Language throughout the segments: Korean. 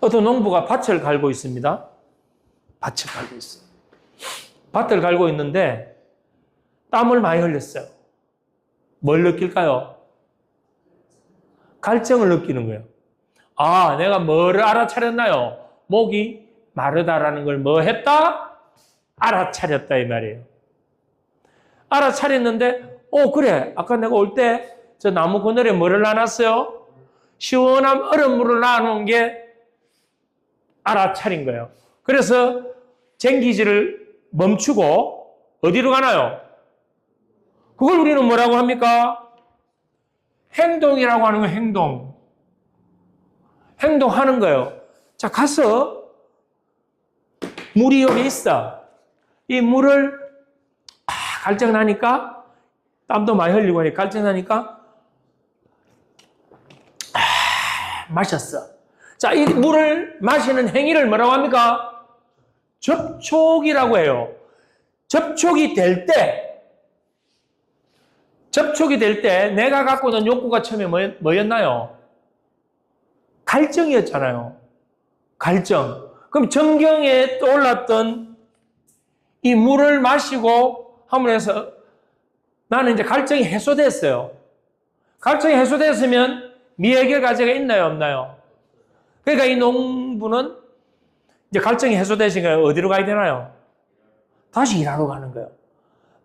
어떤 농부가 밭을 갈고 있습니다. 밭을 갈고 있어요. 밭을 갈고 있는데 땀을 많이 흘렸어요. 뭘 느낄까요? 갈증을 느끼는 거예요. 아, 내가 뭐를 알아차렸나요? 목이 마르다라는 걸 뭐 했다? 알아차렸다 이 말이에요. 알아차렸는데 그래. 아까 내가 올 때 저 나무 그늘에 뭐를 놔놨어요? 시원한 얼음물을 놔놓은 게 알아차린 거예요. 그래서 쟁기질을 멈추고 어디로 가나요? 그걸 우리는 뭐라고 합니까? 행동이라고 하는 거예요. 행동. 행동하는 거예요. 자, 가서 물이 여기 있어. 이 물을 갈증 나니까 땀도 많이 흘리고 하니까 갈증 나니까 마셨어. 자, 이 물을 마시는 행위를 뭐라고 합니까? 접촉이라고 해요. 접촉이 될 때 내가 갖고 있는 욕구가 처음에 뭐였나요? 갈증이었잖아요. 갈증. 그럼 정경에 떠올랐던 이 물을 마시고 하면서 나는 이제 갈증이 해소됐어요. 갈증이 해소됐으면 미해결 과제가 있나요, 없나요? 그러니까 이 농부는 이제 갈증이 해소되시니까 어디로 가야 되나요? 다시 일하러 가는 거예요.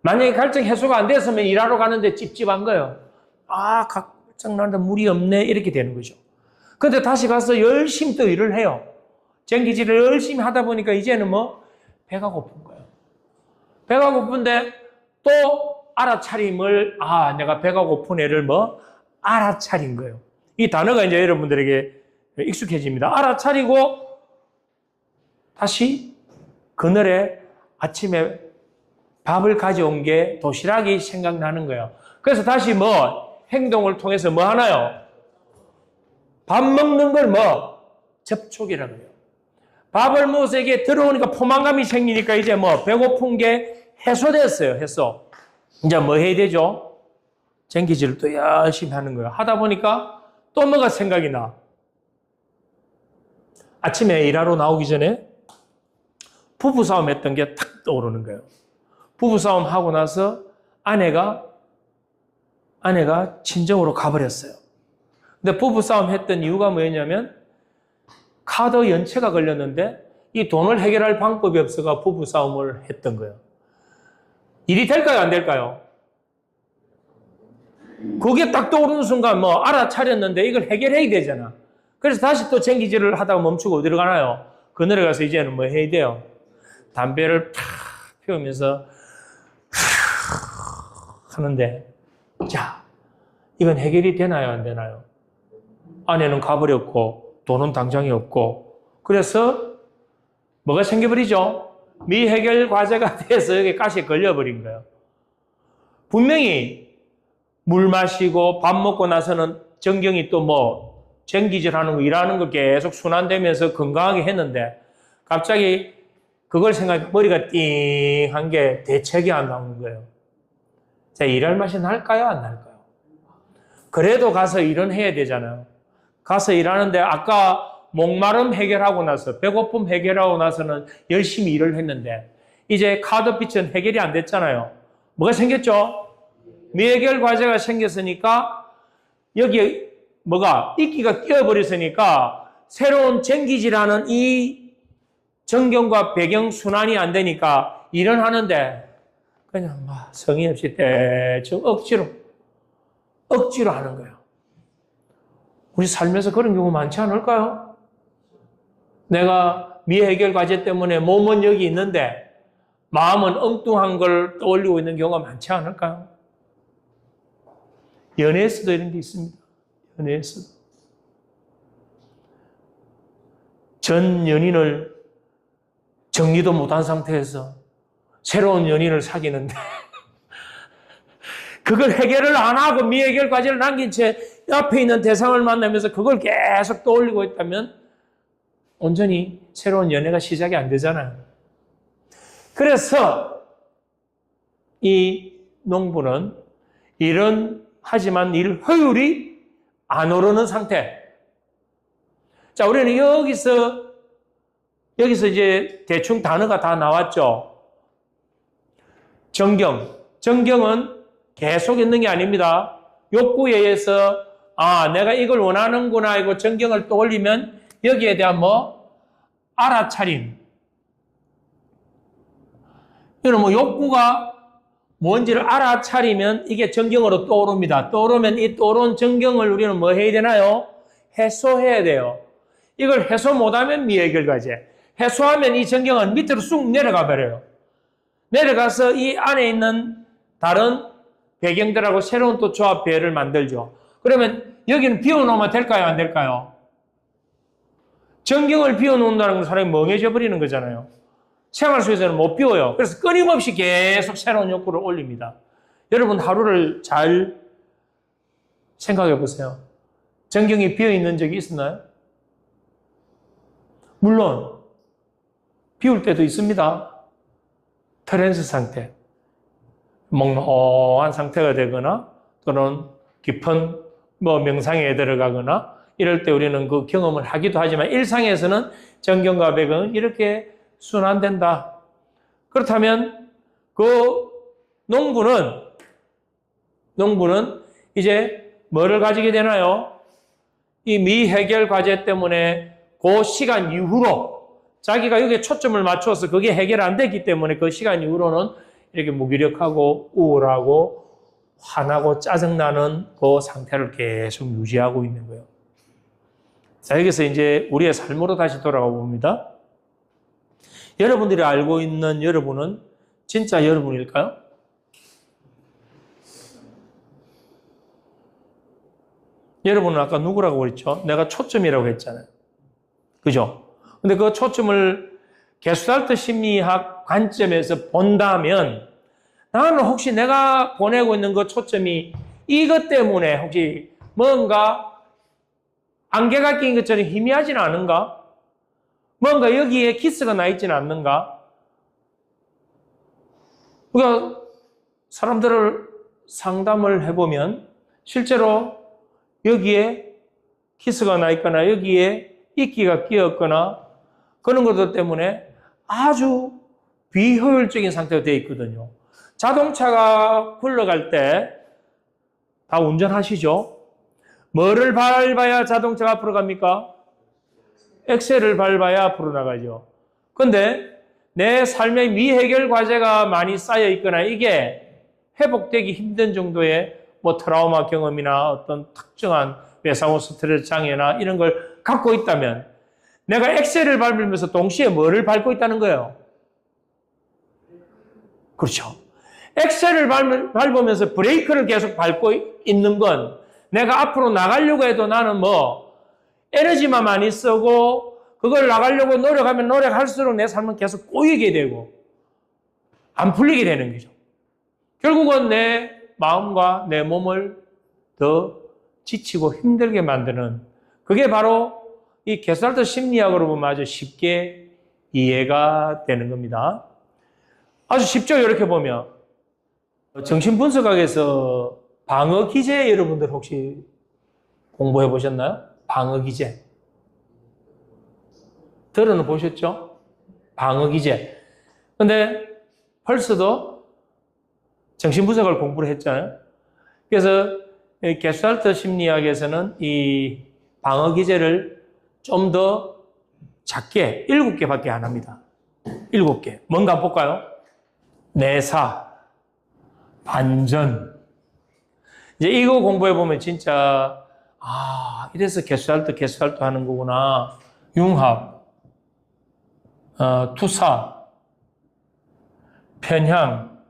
만약에 갈증 해소가 안 됐으면 일하러 가는데 찝찝한 거예요. 아, 갈증 나는데 물이 없네. 이렇게 되는 거죠. 근데 다시 가서 열심히 또 일을 해요. 쟁기질을 열심히 하다 보니까 이제는 배가 고픈 거예요. 배가 고픈데 또 알아차림을, 내가 배가 고픈 애를 알아차린 거예요. 이 단어가 이제 여러분들에게 익숙해집니다. 알아차리고 다시 그늘에 아침에 밥을 가져온 게 도시락이 생각나는 거예요. 그래서 다시 행동을 통해서 하나요? 밥 먹는 걸 접촉이라고 해요. 밥을 먹어서 이게 들어오니까 포만감이 생기니까 이제 배고픈 게 해소됐어요. 해소. 이제 해야 되죠? 쟁기질을 또 열심히 하는 거예요. 하다 보니까 또 뭐가 생각이 나. 아침에 일하러 나오기 전에 부부싸움 했던 게 탁 떠오르는 거예요. 부부싸움 하고 나서 아내가 친정으로 가버렸어요. 근데 부부싸움 했던 이유가 뭐였냐면 카드 연체가 걸렸는데 이 돈을 해결할 방법이 없어서 부부싸움을 했던 거예요. 일이 될까요? 안 될까요? 그게 딱 떠오르는 순간 알아차렸는데 이걸 해결해야 되잖아. 그래서 다시 또 쟁기질을 하다가 멈추고 어디로 가나요? 그늘에 가서 이제는 해야 돼요? 담배를 팍 피우면서 하는데, 자, 이건 해결이 되나요? 안 되나요? 아내는 가버렸고 돈은 당장에 없고 그래서 뭐가 생겨버리죠? 미해결 과제가 돼서 여기 가시에 걸려버린 거예요. 분명히 물 마시고 밥 먹고 나서는 정경이 또 쟁기질하는 거 일하는 거 계속 순환되면서 건강하게 했는데 갑자기 그걸 생각해 머리가 띵한 게 대책이 안 나오는 거예요. 자, 일할 맛이 날까요? 안 날까요? 그래도 가서 일은 해야 되잖아요. 가서 일하는데 아까 목마름 해결하고 나서 배고픔 해결하고 나서는 열심히 일을 했는데 이제 카드빚은 해결이 안 됐잖아요. 뭐가 생겼죠? 미해결 과제가 생겼으니까 여기에 이끼가 끼어버렸으니까 새로운 쟁기질하는 이 정경과 배경 순환이 안 되니까 일은 하는데 그냥 성의 없이 대충 억지로 하는 거예요. 우리 삶에서 그런 경우 많지 않을까요? 내가 미해결 과제 때문에 몸은 여기 있는데 마음은 엉뚱한 걸 떠올리고 있는 경우가 많지 않을까요? 연애에서도 이런 게 있습니다. 연애에서도. 전 연인을 정리도 못한 상태에서 새로운 연인을 사귀는데 그걸 해결을 안 하고 미해결 과제를 남긴 채 옆에 있는 대상을 만나면서 그걸 계속 떠올리고 있다면 온전히 새로운 연애가 시작이 안 되잖아요. 그래서 이 농부는 하지만 일 효율이 안 오르는 상태. 자, 우리는 여기서 이제 대충 단어가 다 나왔죠. 정경은 계속 있는 게 아닙니다. 욕구에 의해서, 내가 이걸 원하는구나, 이거 정경을 떠올리면 여기에 대한 알아차림. 이거는 욕구가 뭔지를 알아차리면 이게 정경으로 떠오릅니다. 떠오르면 이 떠오른 정경을 우리는 뭐 해야 되나요? 해소해야 돼요. 이걸 해소 못하면 미해결과제. 해소하면 이 정경은 밑으로 쑥 내려가 버려요. 내려가서 이 안에 있는 다른 배경들하고 새로운 또 조합 배열을 만들죠. 그러면 여기는 비워놓으면 될까요? 안 될까요? 정경을 비워놓는다는 건 사람이 멍해져 버리는 거잖아요. 생활 속에서는 못 비워요. 그래서 끊임없이 계속 새로운 욕구를 올립니다. 여러분 하루를 잘 생각해 보세요. 정경이 비어 있는 적이 있었나요? 물론 비울 때도 있습니다. 트랜스 상태, 몽롱한 상태가 되거나 또는 깊은 명상에 들어가거나 이럴 때 우리는 그 경험을 하기도 하지만 일상에서는 정경과 배경은 이렇게 순환된다. 그렇다면 그 농부는 이제 뭐를 가지게 되나요? 이 미해결 과제 때문에 그 시간 이후로 자기가 여기에 초점을 맞춰서 그게 해결 안 됐기 때문에 그 시간 이후로는 이렇게 무기력하고 우울하고 화나고 짜증나는 그 상태를 계속 유지하고 있는 거예요. 자, 여기서 이제 우리의 삶으로 다시 돌아가 봅니다. 여러분들이 알고 있는 여러분은 진짜 여러분일까요? 여러분은 아까 누구라고 그랬죠? 내가 초점이라고 했잖아요. 그죠? 근데 그 초점을 게슈탈트 심리학 관점에서 본다면 나는 혹시 내가 보내고 있는 그 초점이 이것 때문에 혹시 뭔가 안개가 낀 것처럼 희미하지는 않은가? 뭔가 여기에 기스가 나 있지는 않는가? 우리가 사람들을 상담을 해보면 실제로 여기에 기스가 나 있거나 여기에 이끼가 끼었거나 그런 것들 때문에 아주 비효율적인 상태가 되어 있거든요. 자동차가 굴러갈 때 다 운전하시죠? 뭐를 밟아야 자동차가 앞으로 갑니까? 엑셀을 밟아야 앞으로 나가죠. 근데 내 삶의 미해결 과제가 많이 쌓여 있거나 이게 회복되기 힘든 정도의 트라우마 경험이나 어떤 특정한 외상후 스트레스 장애나 이런 걸 갖고 있다면 내가 엑셀을 밟으면서 동시에 뭐를 밟고 있다는 거예요? 그렇죠. 엑셀을 밟으면서 브레이크를 계속 밟고 있는 건 내가 앞으로 나가려고 해도 나는 에너지만 많이 쓰고 그걸 나가려고 노력하면 노력할수록 내 삶은 계속 꼬이게 되고 안 풀리게 되는 거죠. 결국은 내 마음과 내 몸을 더 지치고 힘들게 만드는 그게 바로 이 게스탈트 심리학으로 보면 아주 쉽게 이해가 되는 겁니다. 아주 쉽죠, 이렇게 보면. 정신분석학에서 방어 기제 여러분들 혹시 공부해 보셨나요? 방어 기제. 들어는 보셨죠? 방어 기제. 근데 펄스도 정신분석을 공부를 했잖아요. 그래서 게슈탈트 심리학에서는 이 방어 기제를 좀 더 작게 7개밖에 안 합니다. 7개. 뭔가 볼까요? 내사, 반전. 이제 이거 공부해 보면 진짜 이래서 게슈탈트 하는 거구나. 융합, 투사, 편향,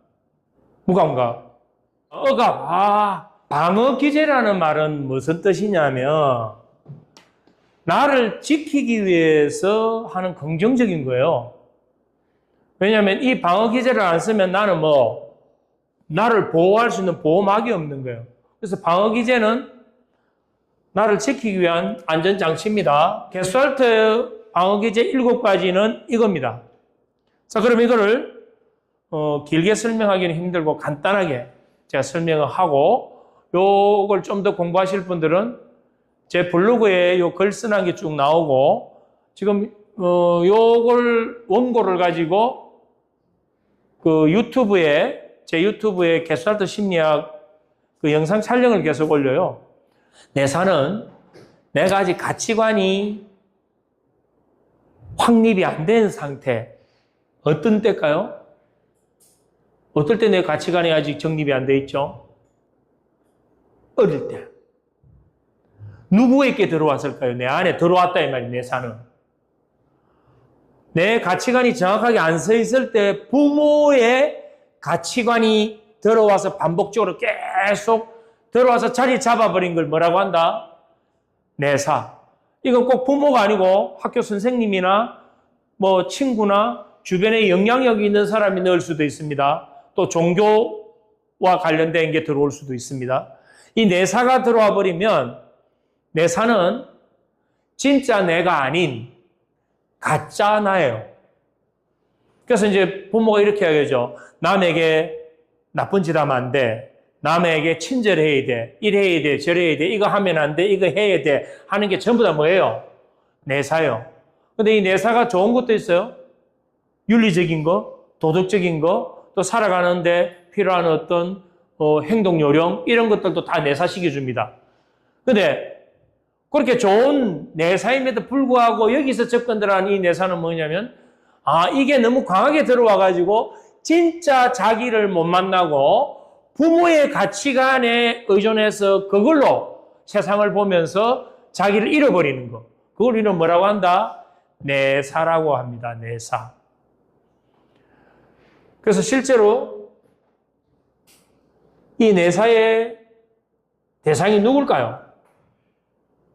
무감각, 억압. 방어 기제라는 말은 무슨 뜻이냐면 나를 지키기 위해서 하는 긍정적인 거예요. 왜냐하면 이 방어 기제를 안 쓰면 나는 나를 보호할 수 있는 보호막이 없는 거예요. 그래서 방어 기제는 나를 지키기 위한 안전장치입니다. 게슈탈트 방어 기제 7가지는 이겁니다. 자, 그럼 이거를 길게 설명하기는 힘들고 간단하게 제가 설명을 하고 요걸 좀 더 공부하실 분들은 제 블로그에 요 글 쓰는 게 쭉 나오고, 지금, 요걸 원고를 가지고, 그 제 유튜브에 게스탈트 심리학 그 영상 촬영을 계속 올려요. 내사는 내가 아직 가치관이 확립이 안 된 상태. 어떤 때일까요? 어떨 때 내 가치관이 아직 정립이 안 돼 있죠? 어릴 때. 누구에게 들어왔을까요? 내 안에 들어왔다 이 말이에요. 내사는. 내 가치관이 정확하게 안 서 있을 때 부모의 가치관이 들어와서 반복적으로 계속 들어와서 자리 잡아버린 걸 뭐라고 한다? 내사. 이건 꼭 부모가 아니고 학교 선생님이나 뭐 친구나 주변에 영향력이 있는 사람이 넣을 수도 있습니다. 또 종교와 관련된 게 들어올 수도 있습니다. 이 내사가 들어와 버리면 내사는 진짜 내가 아닌 가짜 나예요. 그래서 이제 부모가 이렇게 하겠죠. 남에게 나쁜 짓 하면 안 돼. 남에게 친절해야 돼. 이래야 돼. 저래야 돼. 이거 하면 안 돼. 이거 해야 돼. 하는 게 전부 다 뭐예요? 내사요. 근데 이 내사가 좋은 것도 있어요. 윤리적인 거, 도덕적인 거, 또 살아가는데 필요한 어떤 행동 요령 이런 것들도 다 내사시켜줍니다. 근데 그렇게 좋은 내사임에도 불구하고 여기서 접근들한 이 내사는 뭐냐면 이게 너무 강하게 들어와가지고 진짜 자기를 못 만나고 부모의 가치관에 의존해서 그걸로 세상을 보면서 자기를 잃어버리는 거. 그걸 우리는 뭐라고 한다? 내사라고 합니다. 내사. 그래서 실제로 이 내사의 대상이 누굴까요?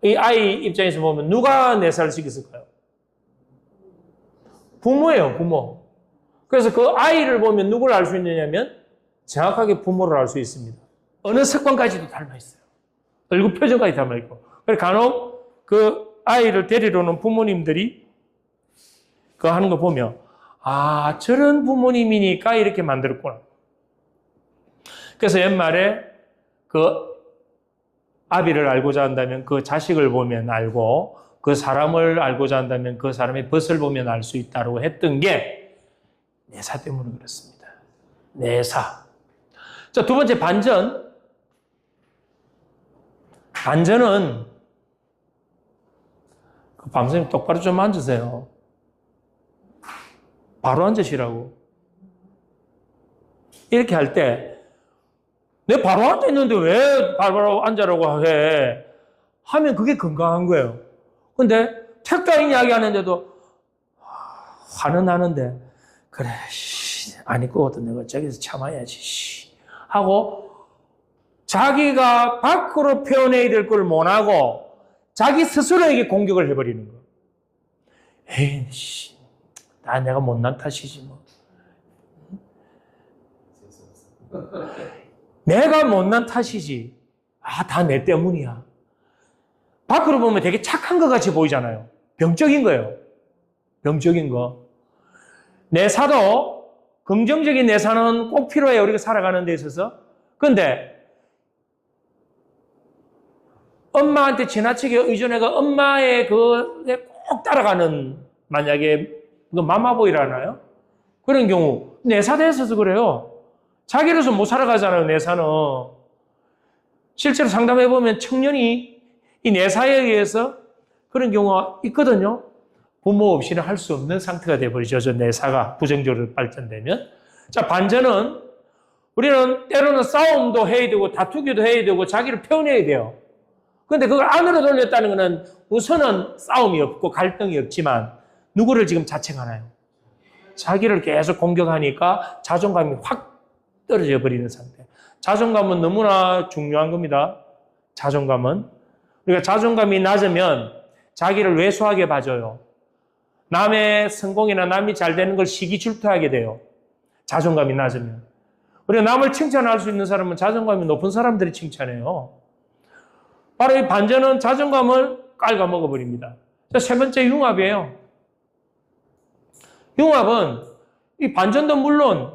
이 아이 입장에서 보면 누가 내사를 시켰을까요? 부모예요, 부모. 그래서 그 아이를 보면 누구를 알 수 있느냐면 정확하게 부모를 알 수 있습니다. 어느 습관까지도 닮아 있어요. 얼굴 표정까지 닮아 있고. 그래서 간혹 그 아이를 데리러 오는 부모님들이 그거 하는 거 보면 저런 부모님이니까 이렇게 만들었구나. 그래서 옛말에 그 아비를 알고자 한다면 그 자식을 보면 알고 그 사람을 알고자 한다면 그 사람의 벗을 보면 알 수 있다고 했던 게 내사 때문에 그렇습니다. 내사. 자, 두 번째 반전. 반전은 그 밤선생님 똑바로 좀 앉으세요. 바로 앉으시라고. 이렇게 할 때 내 바로 앉아있는데 왜 바로 앉으라고 해? 하면 그게 건강한 거예요. 근데 택다른 이야기 하는데도 화는 나는데 그래 안 입거든 내가 저기서 참아야지 하고 자기가 밖으로 표현해야 될 걸 못하고 자기 스스로에게 공격을 해버리는 거. 에이 내가 못난 탓이지 뭐. 내가 못난 탓이지. 다 내 때문이야. 밖으로 보면 되게 착한 것 같이 보이잖아요. 병적인 거예요. 병적인 거. 내사도 긍정적인 내사는 꼭 필요해요. 우리가 살아가는 데 있어서. 근데 엄마한테 지나치게 의존해가 엄마의 그에 꼭 따라가는 만약에 그 마마보이라나요? 그런 경우 내사대에 있어서 그래요. 자기로서 못 살아가잖아요. 내사는. 실제로 상담해보면 청년이 이 내사에 의해서 그런 경우가 있거든요. 부모 없이는 할 수 없는 상태가 되어버리죠. 저 내사가 부정적으로 발전되면. 자, 반전은 우리는 때로는 싸움도 해야 되고 다투기도 해야 되고 자기를 표현해야 돼요. 그런데 그걸 안으로 돌렸다는 것은 우선은 싸움이 없고 갈등이 없지만 누구를 지금 자책하나요? 자기를 계속 공격하니까 자존감이 확 떨어져 버리는 상태. 자존감은 너무나 중요한 겁니다. 자존감은. 우리가 자존감이 낮으면 자기를 왜소하게 봐줘요. 남의 성공이나 남이 잘 되는 걸 시기질투하게 돼요. 자존감이 낮으면. 우리가 남을 칭찬할 수 있는 사람은 자존감이 높은 사람들이 칭찬해요. 바로 이 반전은 자존감을 깔아먹어버립니다. 세 번째 융합이에요. 융합은 이 반전도 물론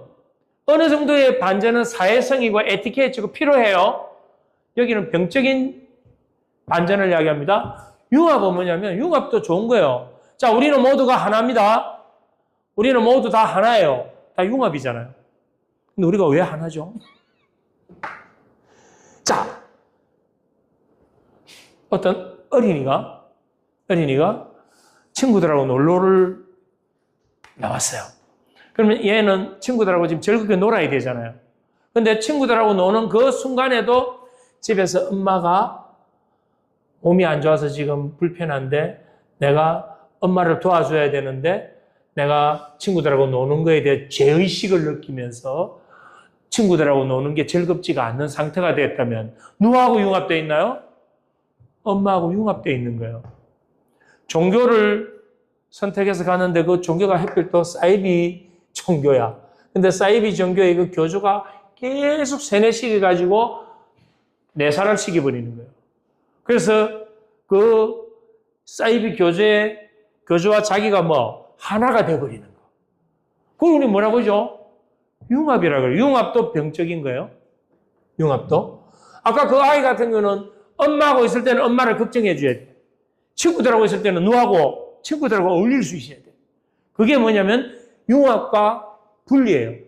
어느 정도의 반전은 사회성이고 에티켓이고 필요해요. 여기는 병적인 반전을 이야기합니다. 융합은 뭐냐면 융합도 좋은 거예요. 자, 우리는 모두가 하나입니다. 우리는 모두 다 하나예요. 다 융합이잖아요. 근데 우리가 왜 하나죠? 자, 어떤 어린이가 친구들하고 놀러를 나왔어요. 그러면 얘는 친구들하고 지금 즐겁게 놀아야 되잖아요. 근데 친구들하고 노는 그 순간에도 집에서 엄마가 몸이 안 좋아서 지금 불편한데 내가 엄마를 도와줘야 되는데 내가 친구들하고 노는 거에 대해 죄의식을 느끼면서 친구들하고 노는 게 즐겁지가 않는 상태가 됐다면 누구하고 융합되어 있나요? 엄마하고 융합되어 있는 거예요. 종교를 선택해서 가는데 그 종교가 하필 또 사이비 종교야. 근데 사이비 종교의 그 교주가 계속 세뇌시켜가지고 내사를 시켜버리는 거예요. 그래서 그 사이비 교주와 자기가 하나가 돼버리는 거. 그걸 우리 뭐라고 하죠? 융합이라고 그래요. 융합도 병적인 거예요. 융합도. 아까 그 아이 같은 경우는 엄마하고 있을 때는 엄마를 걱정해 줘야 돼. 친구들하고 있을 때는 누구하고 친구들하고 어울릴 수 있어야 돼. 그게 뭐냐면 융합과 분리예요.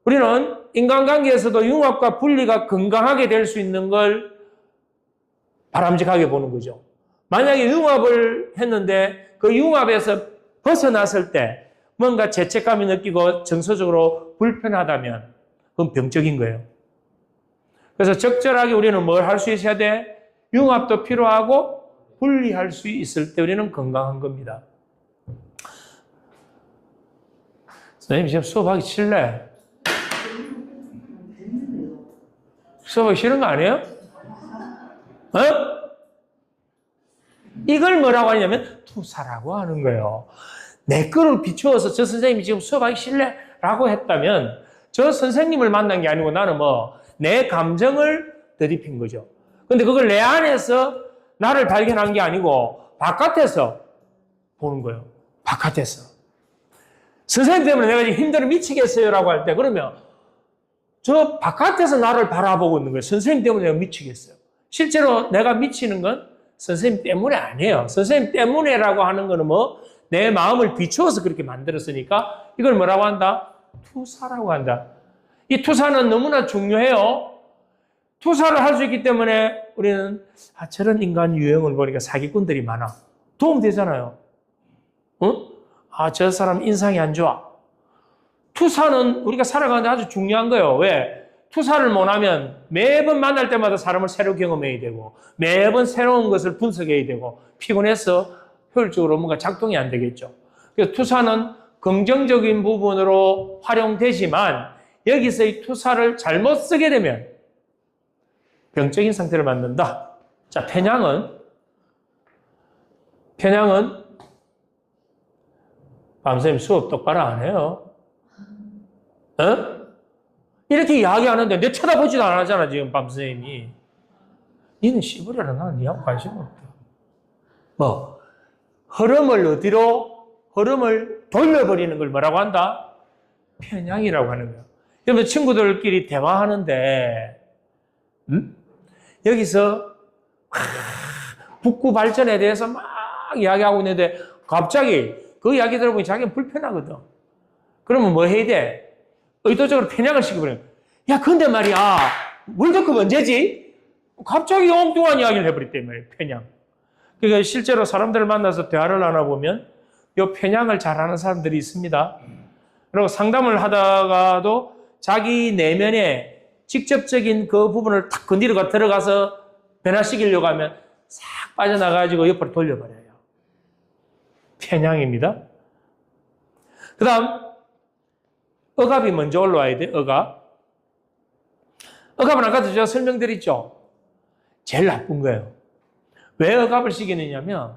우리는 인간관계에서도 융합과 분리가 건강하게 될 수 있는 걸 바람직하게 보는 거죠. 만약에 융합을 했는데 그 융합에서 벗어났을 때 뭔가 죄책감이 느끼고 정서적으로 불편하다면 그건 병적인 거예요. 그래서 적절하게 우리는 뭘 할 수 있어야 돼? 융합도 필요하고 분리할 수 있을 때 우리는 건강한 겁니다. 선생님 지금 수업하기 싫네. 수업하기 싫은 거 아니에요? 이걸 뭐라고 하냐면 투사라고 하는 거예요. 내 거를 비추어서 저 선생님이 지금 수업하기 싫네? 라고 했다면 저 선생님을 만난 게 아니고 나는 내 감정을 대입힌 거죠. 근데 그걸 내 안에서 나를 발견한 게 아니고 바깥에서 보는 거예요. 바깥에서. 선생님 때문에 내가 지금 힘들어 미치겠어요 라고 할 때 그러면 저 바깥에서 나를 바라보고 있는 거예요. 선생님 때문에 내가 미치겠어요. 실제로 내가 미치는 건 선생님 때문에 아니에요. 선생님 때문에라고 하는 거는 내 마음을 비추어서 그렇게 만들었으니까 이걸 뭐라고 한다? 투사라고 한다. 이 투사는 너무나 중요해요. 투사를 할 수 있기 때문에 우리는 저런 인간 유형을 보니까 사기꾼들이 많아. 도움되잖아요. 저 사람 인상이 안 좋아. 투사는 우리가 살아가는데 아주 중요한 거예요. 왜? 투사를 못하면 매번 만날 때마다 사람을 새로 경험해야 되고 매번 새로운 것을 분석해야 되고 피곤해서 효율적으로 뭔가 작동이 안 되겠죠. 그래서 투사는 긍정적인 부분으로 활용되지만 여기서 이 투사를 잘못 쓰게 되면 병적인 상태를 만든다. 자, 편향은 밤선생님 수업 똑바로 안 해요. 이렇게 이야기하는데 내 쳐다보지도 안 하잖아 지금 밤선생님이. 니는 씨부려라. 나는 니하고 관심 없다. 흐름을 돌려버리는 걸 뭐라고 한다? 편향이라고 하는 거야. 그러면 친구들끼리 대화하는데 여기서 북구 발전에 대해서 막 이야기하고 있는데 갑자기 그 이야기 들어보니 자기는 불편하거든. 그러면 뭐 해야 돼? 의도적으로 편향을 시켜버려요. 야, 근데 말이야, 월드컵 언제지? 갑자기 엉뚱한 이야기를 해버렸단 말이에요, 편향. 그러니까 실제로 사람들을 만나서 대화를 나눠보면 이 편향을 잘하는 사람들이 있습니다. 그리고 상담을 하다가도 자기 내면에 직접적인 그 부분을 탁 건드리고 들어가서 변화시키려고 하면 싹 빠져나가가지고 옆으로 돌려버려요. 편향입니다. 그 다음, 억압이 먼저 올라와야 돼, 억압. 억압은 아까도 제가 설명드렸죠. 제일 나쁜 거예요. 왜 억압을 시키느냐면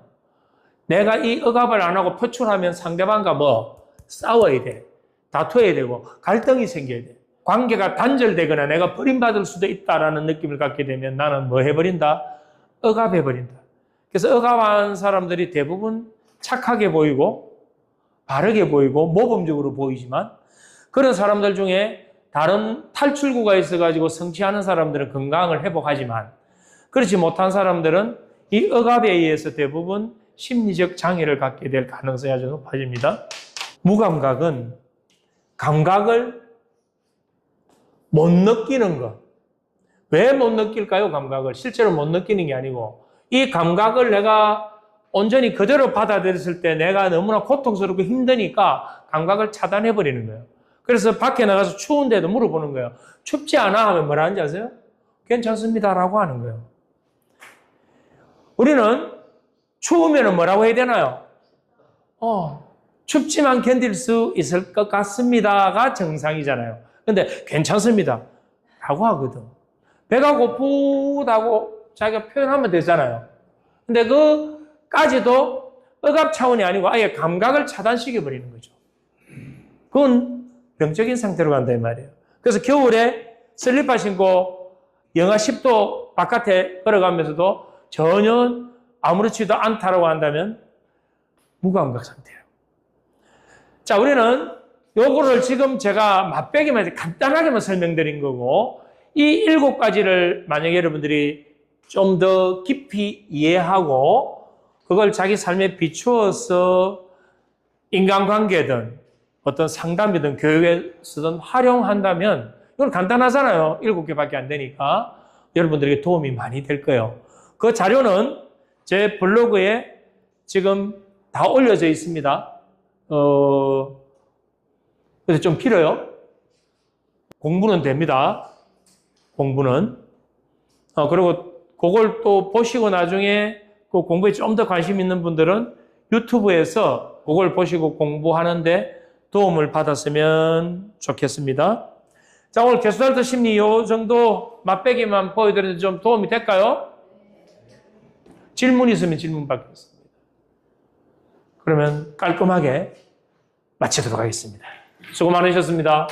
내가 이 억압을 안 하고 표출하면 상대방과 싸워야 돼. 다투어야 되고 갈등이 생겨야 돼. 관계가 단절되거나 내가 버림받을 수도 있다라는 느낌을 갖게 되면 나는 뭐 해버린다? 억압해버린다. 그래서 억압한 사람들이 대부분 착하게 보이고 바르게 보이고 모범적으로 보이지만 그런 사람들 중에 다른 탈출구가 있어가지고 성취하는 사람들은 건강을 회복하지만 그렇지 못한 사람들은 이 억압에 의해서 대부분 심리적 장애를 갖게 될 가능성이 아주 높아집니다. 무감각은 감각을 못 느끼는 것. 왜 못 느낄까요? 감각을. 실제로 못 느끼는 게 아니고 이 감각을 내가 온전히 그대로 받아들였을 때 내가 너무나 고통스럽고 힘드니까 감각을 차단해버리는 거예요. 그래서 밖에 나가서 추운데도 물어보는 거예요. 춥지 않아? 하면 뭐라 하는지 아세요? 괜찮습니다 라고 하는 거예요. 우리는 추우면 뭐라고 해야 되나요? 춥지만 견딜 수 있을 것 같습니다가 정상이잖아요. 근데 괜찮습니다 라고 하거든. 배가 고프다고 자기가 표현하면 되잖아요. 근데 그까지도 억압 차원이 아니고 아예 감각을 차단시켜버리는 거죠. 그건 병적인 상태로 간다 이 말이에요. 그래서 겨울에 슬리퍼 신고 영하 10도 바깥에 걸어가면서도 전혀 아무렇지도 않다라고 한다면 무감각 상태예요. 자, 우리는 요거를 지금 제가 맛배기만 간단하게만 설명드린 거고 이 7가지를 만약에 여러분들이 좀 더 깊이 이해하고 그걸 자기 삶에 비추어서 인간관계든 어떤 상담이든 교육에서든 활용한다면 이건 간단하잖아요. 7개밖에 안 되니까 여러분들에게 도움이 많이 될 거예요. 그 자료는 제 블로그에 지금 다 올려져 있습니다. 그래서 좀 길어요. 공부는 됩니다. 공부는. 그리고 그걸 또 보시고 나중에 그 공부에 좀 더 관심 있는 분들은 유튜브에서 그걸 보시고 공부하는데 도움을 받았으면 좋겠습니다. 자, 오늘 게스탈트 심리 요 정도 맛배기만 보여드렸는데 좀 도움이 될까요? 질문 있으면 질문 받겠습니다. 그러면 깔끔하게 마치도록 하겠습니다. 수고 많으셨습니다.